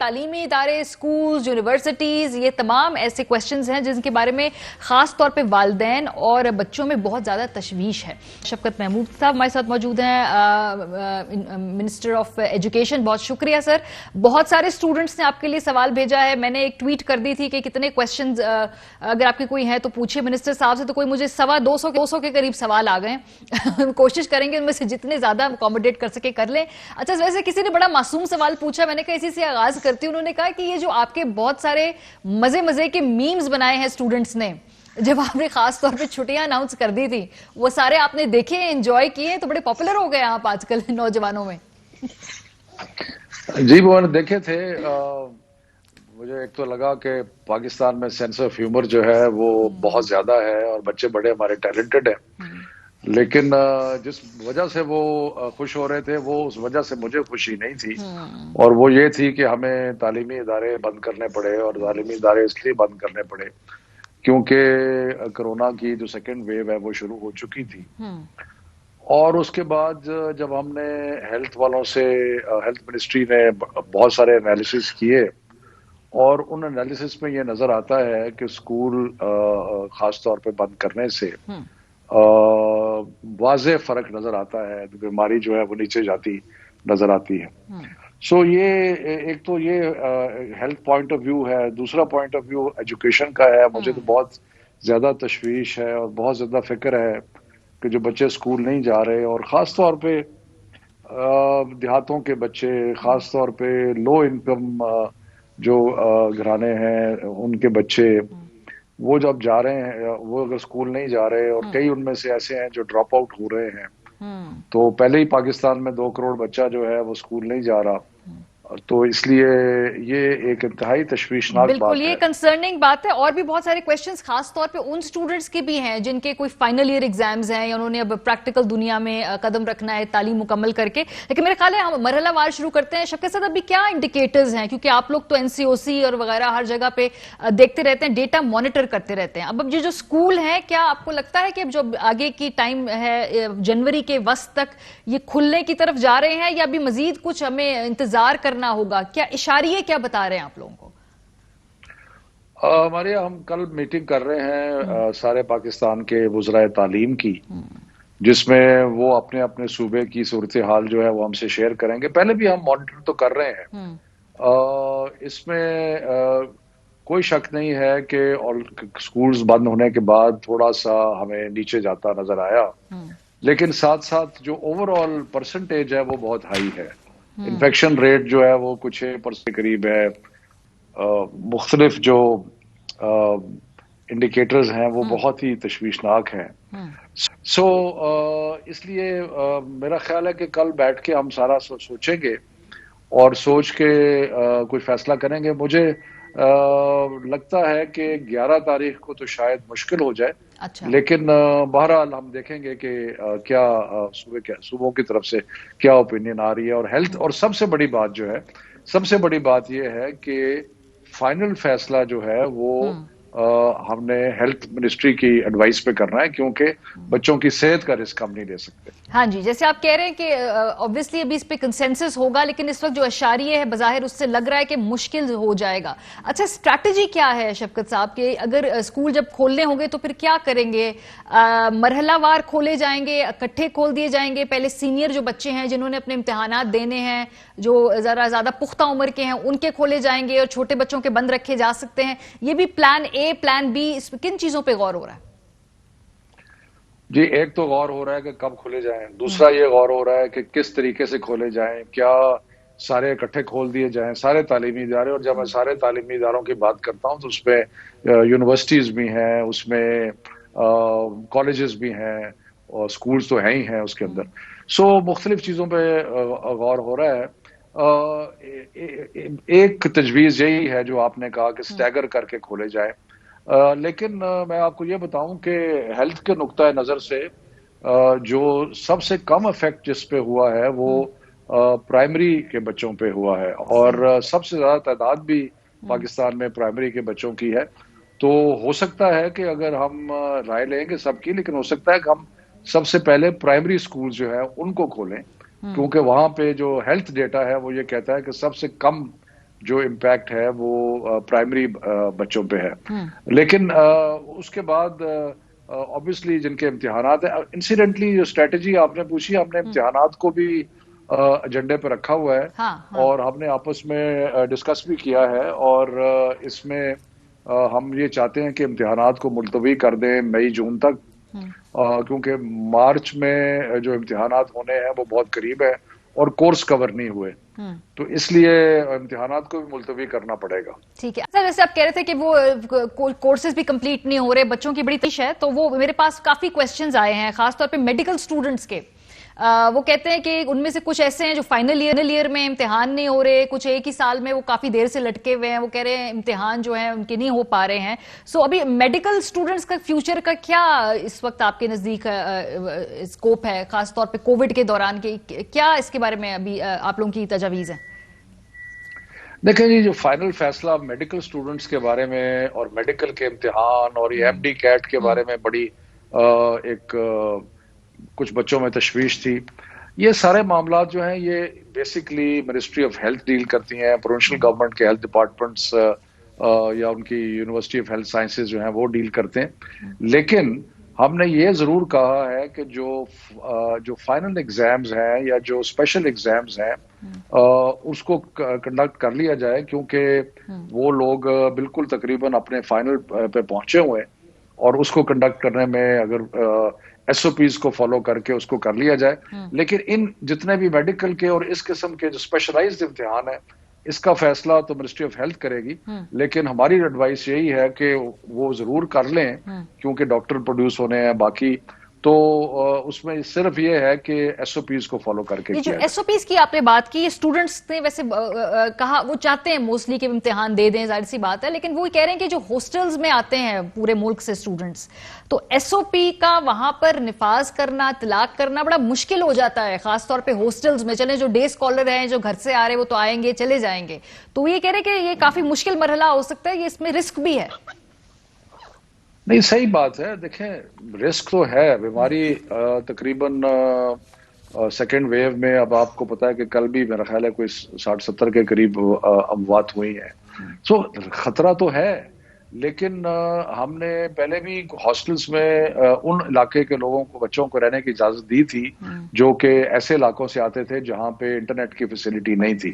تعلیمی ادارے، schools, universities, یہ تمام ایسے کوشچنز ہیں جن کے بارے میں خاص طور پہ والدین اور بچوں میں بہت زیادہ تشویش ہے. شفقت محمود صاحب ہمارے ساتھ موجود ہیں، منسٹر آف ایجوکیشن. بہت شکریہ سر. بہت سارے اسٹوڈنٹس نے آپ کے لیے سوال بھیجا ہے. میں نے ایک ٹویٹ کر دی تھی کہ کتنے کوشچنز اگر آپ کے کوئی ہیں تو پوچھیے منسٹر صاحب سے، تو کوئی مجھے 200 کے قریب سوال آ گئے. کوشش کریں گے ان میں سے جتنے زیادہ اکوموڈیٹ کر سکے کر لیں. اچھا، ویسے کسی نے بڑا معصوم سوال پوچھا، میں نے کہا اسی سے آغاز کرتی ہوں. انہوں نے کہا کہ یہ جو آپ کے بہت سارے مزے کے میمز بنائے ہیں اسٹوڈنٹس نے جب آپ نے خاص طور پہ چھٹیاں اناؤنس کر دی تھی، وہ سارے آپ نے دیکھے ہیں، انجوائے کیے ہیں، تو بڑے پاپولر ہو گئے آپ آج کل نوجوانوں میں. جی وہ دیکھے تھے. مجھے ایک تو لگا کہ پاکستان میں سینس آف ہیومر جو ہے وہ بہت زیادہ ہے اور بچے بڑے ہمارے ٹیلنٹڈ ہیں، لیکن جس وجہ سے وہ خوش ہو رہے تھے وہ اس وجہ سے مجھے خوشی نہیں تھی، اور وہ یہ تھی کہ ہمیں تعلیمی ادارے بند کرنے پڑے. اور تعلیمی ادارے اس لیے بند کرنے پڑے کیونکہ کرونا کی جو سیکنڈ ویو ہے وہ شروع ہو چکی تھی. اور اس کے بعد جب ہم نے ہیلتھ والوں سے، ہیلتھ منسٹری نے بہت سارے انالیسس کیے، اور ان انالیسس میں یہ نظر آتا ہے کہ اسکول خاص طور پہ بند کرنے سے واضح فرق نظر آتا ہے، بیماری جو ہے وہ نیچے جاتی نظر آتی ہے. سو یہ ایک تو یہ ہیلتھ پوائنٹ آف ویو ہے. دوسرا پوائنٹ آف ویو ایجوکیشن کا ہے. مجھے تو بہت زیادہ تشویش ہے اور بہت زیادہ فکر ہے کہ جو بچے اسکول نہیں جا رہے، اور خاص طور پہ دیہاتوں کے بچے، خاص طور پہ لو انکم جو گھرانے ہیں ان کے بچے، وہ جب جا رہے ہیں، وہ اگر اسکول نہیں جا رہے، اور کئی ان میں سے ایسے ہیں جو ڈراپ آؤٹ ہو رہے ہیں. تو پہلے ہی پاکستان میں 2 کروڑ بچہ جو ہے وہ اسکول نہیں جا رہا، تو اس لیے یہ ایک انتہائی تشویشناک بالکل بات یہ ہے. کنسرننگ بات ہے. اور بھی بہت سارے کویشچنز خاص طور پہ ان اسٹوڈنٹس کے بھی ہیں جن کے کوئی فائنل ایئر ایگزامز ہیں یا انہوں نے اب پریکٹیکل دنیا میں قدم رکھنا ہے تعلیم مکمل کر کے. لیکن میرے خیال ہے ہم مرحلہ وار شروع کرتے ہیں. شفقت صاحب، ابھی کیا انڈیکیٹرز ہیں، کیونکہ آپ لوگ تو NCOC اور وغیرہ ہر جگہ پہ دیکھتے رہتے ہیں، ڈیٹا مانیٹر کرتے رہتے ہیں. اب یہ جو اسکول ہیں، کیا آپ کو لگتا ہے کہ اب جو آگے کی ٹائم ہے جنوری کے وسط تک یہ کھلنے کی طرف جا رہے ہیں، یا ابھی مزید کچھ ہمیں انتظار کرنا ہوگا؟ کیا اشاریے کیا بتا رہے ہیں آپ لوگوں کو؟ ہمارے یہاں ہم کل میٹنگ کر رہے ہیں سارے پاکستان کے وزرائے تعلیم کی، جس میں وہ اپنے اپنے صوبے کی صورتحال جو ہے وہ ہم سے شیئر کریں گے. پہلے بھی ہم مانیٹر تو کر رہے ہیں. اس میں کوئی شک نہیں ہے کہ سکولز بند ہونے کے بعد تھوڑا سا ہمیں نیچے جاتا نظر آیا، لیکن ساتھ ساتھ جو اوور آل پرسنٹیج ہے وہ بہت ہائی ہے. انفیکشن ریٹ جو ہے وہ کچھ 6% کے قریب ہے. مختلف جو انڈیکیٹرز ہیں وہ بہت ہی تشویشناک ہیں. سو اس لیے میرا خیال ہے کہ کل بیٹھ کے ہم سارا سوچیں گے اور سوچ کے کوئی فیصلہ کریں گے. مجھے لگتا ہے کہ 11 تاریخ کو تو شاید مشکل ہو جائے. لیکن بہرحال ہم دیکھیں گے کہ کیا صوبوں کی طرف سے کیا اوپینین آ رہی ہے. اور ہیلتھ، اور سب سے بڑی بات جو ہے، سب سے بڑی بات یہ ہے کہ فائنل فیصلہ جو ہے وہ ہم نے ہیلتھ منسٹری کی ایڈوائس پہ کرنا ہے، کیونکہ بچوں کی صحت کا رسک ہم نہیں لے سکتے. ہاں جی، جیسے آپ کہہ رہے ہیں کہ obviously ابھی اس پہ کنسنسس ہوگا، لیکن اس وقت جو اشاریہ ہے بظاہر اس سے لگ رہا ہے کہ مشکل ہو جائے گا. اچھا، اسٹریٹجی کیا ہے شفقت صاحب کہ اگر اسکول جب کھولنے ہوں گے تو پھر کیا کریں گے؟ مرحلہ وار کھولے جائیں گے، اکٹھے کھول دیے جائیں گے؟ پہلے سینئر جو بچے ہیں جنہوں نے اپنے امتحانات دینے ہیں، جو ذرا زیادہ پختہ عمر کے ہیں، ان کے کھولے جائیں گے اور چھوٹے بچوں کے بند رکھے جا سکتے ہیں؟ یہ بھی پلان اے، پلان بی، کن چیزوں پہ غور ہو رہا ہے؟ جی، ایک تو غور ہو رہا ہے کہ کب کھولے جائیں. دوسرا یہ غور ہو رہا ہے کہ کس طریقے سے کھولے جائیں. کیا سارے اکٹھے کھول دیے جائیں سارے تعلیمی ادارے؟ اور جب میں سارے تعلیمی اداروں کی بات کرتا ہوں تو اس میں یونیورسٹیز بھی ہیں، اس میں کالجز بھی ہیں، اور سکولز تو ہیں ہی ہیں اس کے اندر. سو مختلف چیزوں پہ غور ہو رہا ہے. ایک تجویز یہی ہے جو آپ نے کہا کہ سٹیگر کر کے کھولے جائیں. لیکن میں آپ کو یہ بتاؤں کہ ہیلتھ کے نقطہ نظر سے جو سب سے کم افیکٹ جس پہ ہوا ہے وہ پرائمری کے بچوں پہ ہوا ہے، اور سب سے زیادہ تعداد بھی پاکستان میں پرائمری کے بچوں کی ہے. تو ہو سکتا ہے کہ اگر ہم رائے لیں گے سب کی، لیکن ہو سکتا ہے کہ ہم سب سے پہلے پرائمری سکول جو ہے ان کو کھولیں، کیونکہ وہاں پہ جو ہیلتھ ڈیٹا ہے وہ یہ کہتا ہے کہ سب سے کم جو امپیکٹ ہے وہ پرائمری بچوں پہ ہے. لیکن اس کے بعد obviously جن کے امتحانات ہیں, انسیڈنٹلی جو اسٹریٹجی آپ نے پوچھی, ہم نے امتحانات کو بھی ایجنڈے پہ رکھا ہوا ہے, اور ہم نے آپس میں ڈسکس بھی کیا ہے, اور اس میں ہم یہ چاہتے ہیں کہ امتحانات کو ملتوی کر دیں مئی جون تک, کیونکہ مارچ میں جو امتحانات ہونے ہیں وہ بہت قریب ہے اور کورس کور نہیں ہوئے, تو اس لیے امتحانات کو بھی ملتوی کرنا پڑے گا. ٹھیک ہے سر, جیسے آپ کہہ رہے تھے کہ وہ کورسز بھی کمپلیٹ نہیں ہو رہے, بچوں کی بڑی تش ہے, تو وہ میرے پاس کافی کویسچنز آئے ہیں خاص طور پہ میڈیکل اسٹوڈنٹس کے. وہ کہتے ہیں کہ ان میں سے کچھ ایسے ہیں جو فائنل ایئر میں امتحان نہیں ہو رہے, کچھ ایک ہی سال میں وہ کافی دیر سے لٹکے ہوئے ہیں, وہ کہہ رہے ہیں امتحان جو ہیں ان کے نہیں ہو پا رہے ہیں. سو ابھی میڈیکل اسٹوڈنٹس کا فیوچر کا کیا اس وقت آپ کے نزدیک اسکوپ ہے, خاص طور پہ کووڈ کے دوران کیا اس کے بارے میں ابھی آپ لوگوں کی تجاویز ہیں؟ دیکھیں جی, جو فائنل فیصلہ میڈیکل اسٹوڈنٹس کے بارے میں اور میڈیکل کے امتحان اور یہ ایم ڈی کیٹ کے بارے میں بڑی ایک کچھ بچوں میں تشویش تھی. یہ سارے معاملات جو ہیں یہ basically ministry of health deal کرتی ہیں, پروونشل گورنمنٹ کے ہیلتھ ڈپارٹمنٹس یا ان کی یونیورسٹی آف ہیلتھ سائنسز جو ہیں وہ ڈیل کرتے ہیں. لیکن ہم نے یہ ضرور کہا ہے کہ جو فائنل ایگزامز ہیں یا جو اسپیشل ایگزامز ہیں اس کو کنڈکٹ کر لیا جائے, کیونکہ وہ لوگ بالکل تقریباً اپنے فائنل پہ پہنچے ہوئے ہیں, اور اس کو کنڈکٹ کرنے میں اگر ایس او پیز کو فالو کر کے اس کو کر لیا جائے. لیکن ان جتنے بھی میڈیکل کے اور اس قسم کے جو اسپیشلائزڈ امتحان ہیں اس کا فیصلہ تو منسٹری آف ہیلتھ کرے گی, لیکن ہماری ایڈوائس یہی ہے کہ وہ ضرور کر لیں, کیونکہ ڈاکٹر پروڈیوس ہونے ہیں باقی, تو اس میں صرف یہ ہے کہ ایس او پیز کو فالو کر کے جو ایس او پیز کی آپ نے بات کی, اسٹوڈنٹس نے ویسے کہا وہ چاہتے ہیں موسٹلی کہ امتحان دے دیں, ظاہر سی بات ہے, لیکن وہ کہہ رہے ہیں کہ جو ہاسٹلز میں آتے ہیں پورے ملک سے اسٹوڈنٹس, تو ایس او پی کا وہاں پر نفاذ کرنا, اطلاق کرنا بڑا مشکل ہو جاتا ہے, خاص طور پہ ہاسٹلز میں. چلیں جو ڈے اسکالر ہیں جو گھر سے آ رہے ہیں وہ تو آئیں گے چلے جائیں گے, تو یہ کہہ رہے ہیں کہ یہ کافی مشکل مرحلہ ہو سکتا ہے, یہ اس میں رسک بھی ہے. نہیں, صحیح بات ہے. دیکھیں رسک تو ہے, بیماری تقریباً سیکنڈ ویو میں, اب آپ کو پتا ہے کہ کل بھی میرا خیال ہے کوئی 60-70 کے قریب اموات ہوئی ہیں, سو خطرہ تو ہے. لیکن ہم نے پہلے بھی ہاسٹلز میں ان علاقے کے لوگوں کو, بچوں کو رہنے کی اجازت دی تھی جو کہ ایسے علاقوں سے آتے تھے جہاں پہ انٹرنیٹ کی فیسلٹی نہیں تھی,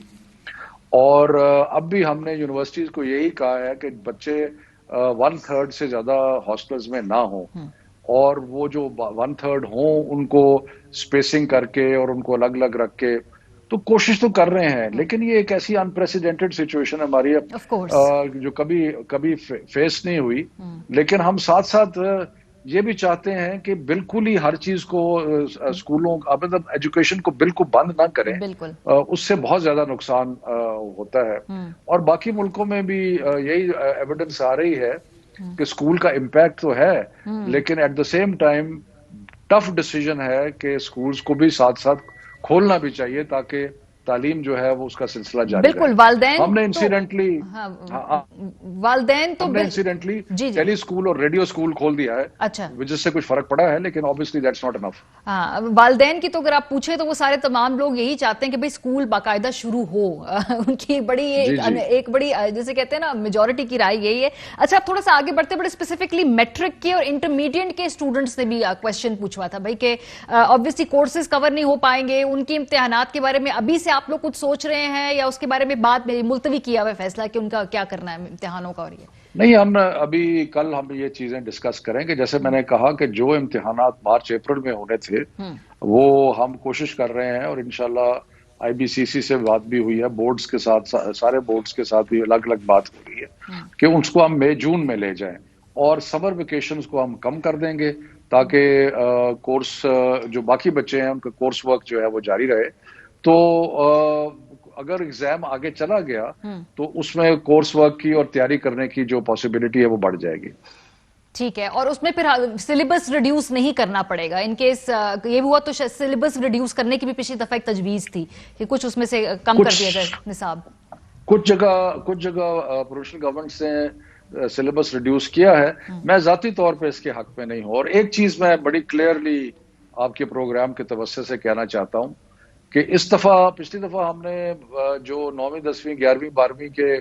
اور اب بھی ہم نے یونیورسٹیز کو یہی کہا ہے کہ بچے 1/3 سے زیادہ ہاسٹلز میں نہ ہوں, اور وہ جو 1/3 ہوں ان کو اسپیسنگ کر کے اور ان کو الگ الگ رکھ کے, تو کوشش تو کر رہے ہیں. لیکن یہ ایک ایسی انپریسیڈنٹڈ سچویشن ہے ہماری جو کبھی فیس نہیں ہوئی. لیکن ہم ساتھ ساتھ یہ بھی چاہتے ہیں کہ بالکل ہی ہر چیز کو اسکولوں مطلب ایجوکیشن کو بالکل بند نہ کریں, اس سے بہت زیادہ نقصان ہوتا ہے. اور باقی ملکوں میں بھی یہی ایویڈنس آ رہی ہے کہ اسکول کا امپیکٹ تو ہے, لیکن at the same time tough decision ہے کہ اسکولز کو بھی ساتھ ساتھ کھولنا بھی چاہیے تاکہ تعلیم جو ہے وہ اس کا سلسلہ جاری رہے. بالکل, والدین ہم نے انسیڈنٹلی ٹیلی اسکول اور ریڈیو اسکول کھول دیا ہے, اچھا, جس سے کچھ فرق پڑا ہے, لیکن obviously that's not enough. ہاں, والدین کی تو اگر آپ پوچھیں تو وہ سارے تمام لوگ یہی چاہتے ہیں کہ بھئی اسکول باقاعدہ شروع ہو, ان کی بڑی ایک بڑی جیسے کہتے ہیں نا میجورٹی کی رائے یہی ہے. اچھا, آپ تھوڑا سا آگے بڑھتے بڑے اسپیسیفکلی میٹرک کے اور انٹرمیڈیٹ کے اسٹوڈنٹس نے بھی کوشچن پوچھوا تھا بھائی کہ obviously کورسز کور نہیں ہو پائیں گے, ان کے امتحانات کے بارے میں ابھی سے آپ لوگ کچھ سوچ رہے ہیں یا اس کے بارے میں بعد میں ملتوی کیا ہوا فیصلہ کہ ان کا کیا کرنا ہے امتحانوں کا؟ اور یہ نہیں, ہم ابھی کل ہم یہ چیزیں ڈسکس کریں گے. جیسے میں نے کہا کہ جو امتحانات مارچ اپریل میں ہونے تھے وہ ہم کوشش کر رہے ہیں, اور انشاءاللہ آئی بی سی سی سے بات بھی ہوئی ہے, بورڈز کے ساتھ, سارے بورڈز کے ساتھ بھی الگ الگ بات ہو رہی ہے کہ اس کو ہم مئی جون میں لے جائیں, اور سمر ویکیشنز کو ہم کم کر دیں گے تاکہ کورس جو باقی بچے ہیں ان کا کورس ورک جو ہے وہ جاری رہے. تو اگر ایگزام آگے چلا گیا تو اس میں کورس ورک کی اور تیاری کرنے کی جو پاسبلٹی ہے وہ بڑھ جائے گی. ٹھیک ہے, اور اس میں پھر سلیبس ریڈیوس نہیں کرنا پڑے گا ان کیس یہ ہوا تو سلیبس ریڈیوس کرنے کی بھی پچھلی دفعہ ایک تجویز تھی کہ کچھ اس میں سے کم کر دیا جائے نصاب. کچھ جگہ پروونشل گورنمنٹ نے سلیبس ریڈیوس کیا ہے. میں ذاتی طور پہ اس کے حق میں نہیں ہوں, اور ایک چیز میں بڑی کلیئرلی آپ کے پروگرام کے توسط سے کہنا چاہتا ہوں کہ اس دفعہ پچھلی دفعہ ہم نے جو 9ویں 10ویں 11ویں 12ویں کے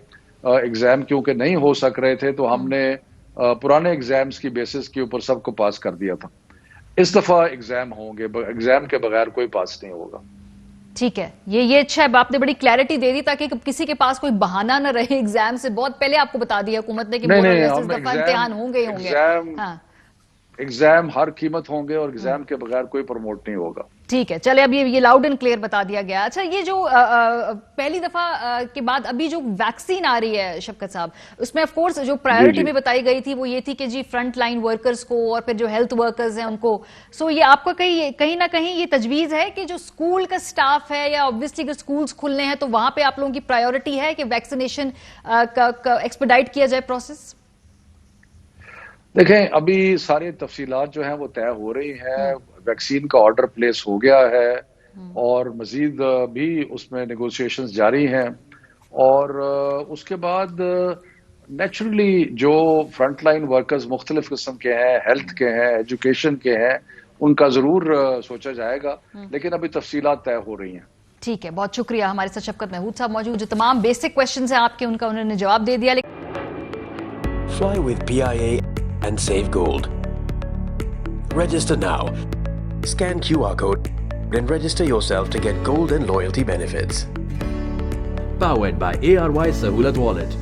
ایگزام کیونکہ نہیں ہو سک رہے تھے تو ہم نے پرانے ایگزامز کی بیسس کے اوپر سب کو پاس کر دیا تھا. اس دفعہ ایگزام ہوں گے, ایگزام کے بغیر کوئی پاس نہیں ہوگا. ٹھیک ہے, یہ اچھا ہے, آپ نے بڑی کلیئرٹی دے دی تاکہ کسی کے پاس کوئی بہانہ نہ رہے ایگزام سے. بہت پہلے آپ کو بتا دیا حکومت نے کہ اس دفعہ امتحان ہوں گے. ایگزام ہر قیمت ہوں گے اور ایگزام کے بغیر کوئی پروموٹ نہیں ہوگا. ٹھیک ہے, چلے اب یہ لاؤڈ اینڈ کلیئر بتا دیا گیا. اچھا, یہ جو پہلی دفعہ کے بعد ابھی جو ویکسین آ رہی ہے شفقت صاحب, اس میں آف کورس جو پرائیورٹی میں بتائی گئی تھی وہ یہ تھی کہ جی فرنٹ لائن ورکرز کو اور پھر جو ہیلتھ ورکرز ہیں ان کو. سو یہ آپ کا کہیں نہ کہیں یہ تجویز ہے کہ جو اسکول کا سٹاف ہے, یا obviously اگر اسکولز کھلنے ہیں تو وہاں پہ آپ لوگوں کی پرائیورٹی ہے کہ ویکسینیشن کا ایکسپیڈائٹ کیا جائے پروسیس؟ دیکھیں, ابھی ساری تفصیلات جو ہیں وہ طے ہو رہی ہیں. ویکسین کا آرڈر پلیس ہو گیا ہے اور مزید بھی اس میں نیگوشیشنز جاری ہیں. اور اس کے بعد نیچرلی جو فرنٹ لائن ورکرز مختلف قسم کے ہیں, ہیلتھ کے ہیں, ایجوکیشن کے ہیں, ان کا ضرور سوچا جائے گا, لیکن ابھی تفصیلات طے ہو رہی ہیں. ٹھیک ہے, بہت شکریہ. ہمارے ساتھ شفقت محمود صاحب موجود, جو تمام بیسک کویشچنز ہیں آپ کے ان کا انہوں نے جواب دے دیا. Fly with PIA and save gold. Register now. Scan QR code and register yourself to get gold and loyalty benefits. Powered by ARY Sahulat Wallet.